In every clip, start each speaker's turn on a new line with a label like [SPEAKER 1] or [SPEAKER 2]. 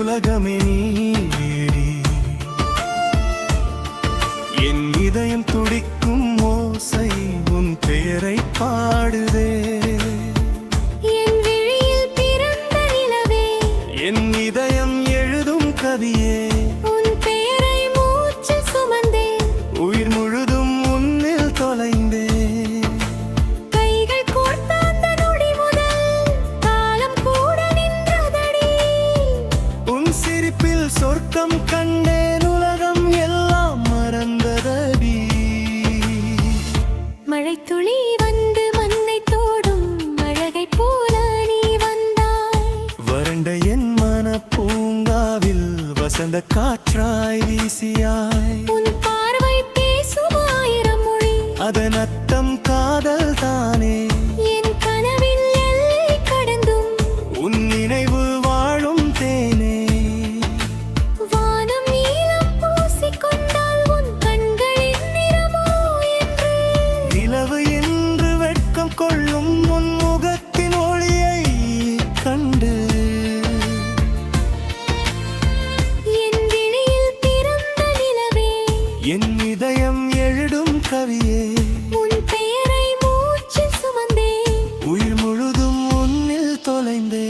[SPEAKER 1] உலகமே நீடி என் இதயம் துடிக்கும் ஓசை உன் பெயரை பாடுதே
[SPEAKER 2] என் விழியில் பிறந்த நிலவே
[SPEAKER 1] என் இதயம் எழுதும் கவியே
[SPEAKER 2] உன் பெயரை மூச்சில் சுமந்தேன்
[SPEAKER 1] உயிர் முழுதும் உன்னில் தொலைந்தேன்
[SPEAKER 2] கைகள் கோர்த்த அந்த நொடி முதல் காலம் கூட நின்றதடி
[SPEAKER 1] உன் சிரிப்பில் சொர்க்கம் கண்டேன் உலகம் எல்லாம் மறந்ததடி
[SPEAKER 2] மழைத்துளி வந்து மண்ணை தோடும் அழகை போல நீ வந்தாய்
[SPEAKER 1] வறண்ட என் மன பூங்காவில் வசந்த காற்றாய் வீசியாய்
[SPEAKER 2] உன் பார்வை பேசும் ஆயிரம் மொழி
[SPEAKER 1] அதன் அர்த்தம் காதல் தானே
[SPEAKER 2] என் கனவில் எல்லை கடந்தும்
[SPEAKER 1] உன் நினைவு வாழும் தேனே
[SPEAKER 2] வானம் நீலம் பூசிக்கொண்டால் உன் கண்களின் நிறமோ என்று
[SPEAKER 1] நிலவு என்று வெட்கம் கொள்ளும் உன் முகத்தின் ஒளியை கண்டு
[SPEAKER 2] என் விழியில் பிறந்த நிலவே
[SPEAKER 1] என் இதயம் எழுடும் கவியே
[SPEAKER 2] உன் பெயரை மூச்சில் சுமந்தேன்
[SPEAKER 1] உயிர் முழுதும் உன்னில் தொலைந்தே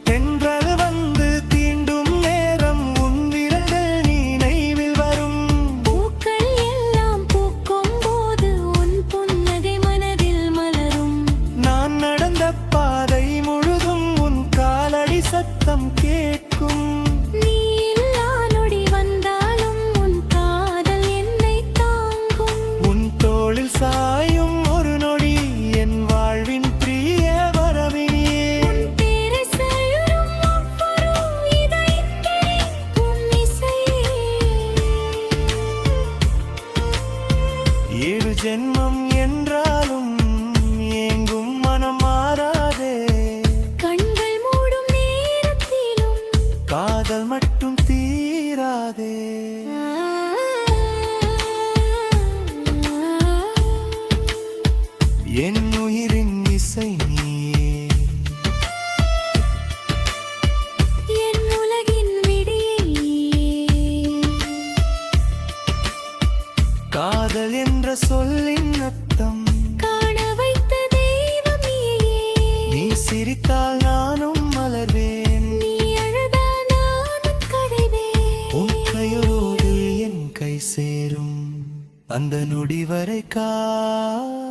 [SPEAKER 1] தென்றல் வந்து தீண்டும் நேரம் உன் விரல்கள் நினைவில் வரும்
[SPEAKER 2] பூக்கள் எல்லாம் பூக்கும் போது உன் புன்னகை மனதில் மலரும்
[SPEAKER 1] நான் நடந்த பாதை முழுதும் உன் காலடி சத்தம் கேட்கும்
[SPEAKER 2] நீ இல்லா நொடி வந்தாலும் உன் காதல் என்னை தாங்கும்
[SPEAKER 1] உன் தோளில் சாயும் ஒரு நொடி என் வாழ்வின் பிரிய வரவினியே
[SPEAKER 2] உன் பேரை சொல்லும் ஒவ்வொரு இதயங்களில் உன் இசையே
[SPEAKER 1] ஏழு ஜென்மம் என்றாலும் ஏங்கும் மனம் மாறாதே
[SPEAKER 2] கண்கள் மூடும் நேரத்திலும்
[SPEAKER 1] காதல் மட்டும் தீராதே என் உயிரின் இசை நீயே
[SPEAKER 2] என் உலகின் விடியே
[SPEAKER 1] காதல் என்ற சொல்லின் அர்த்தம்
[SPEAKER 2] காண வைத்த தெய்வம் நீயே
[SPEAKER 1] நீ சிரித்தால் நானும் மலர்வேன்
[SPEAKER 2] நீ அழுதால் நானும் கரைவேன்
[SPEAKER 1] உன் கையோடு என் கை சேரும் அந்த நொடி வரை காத்திருப்பேன்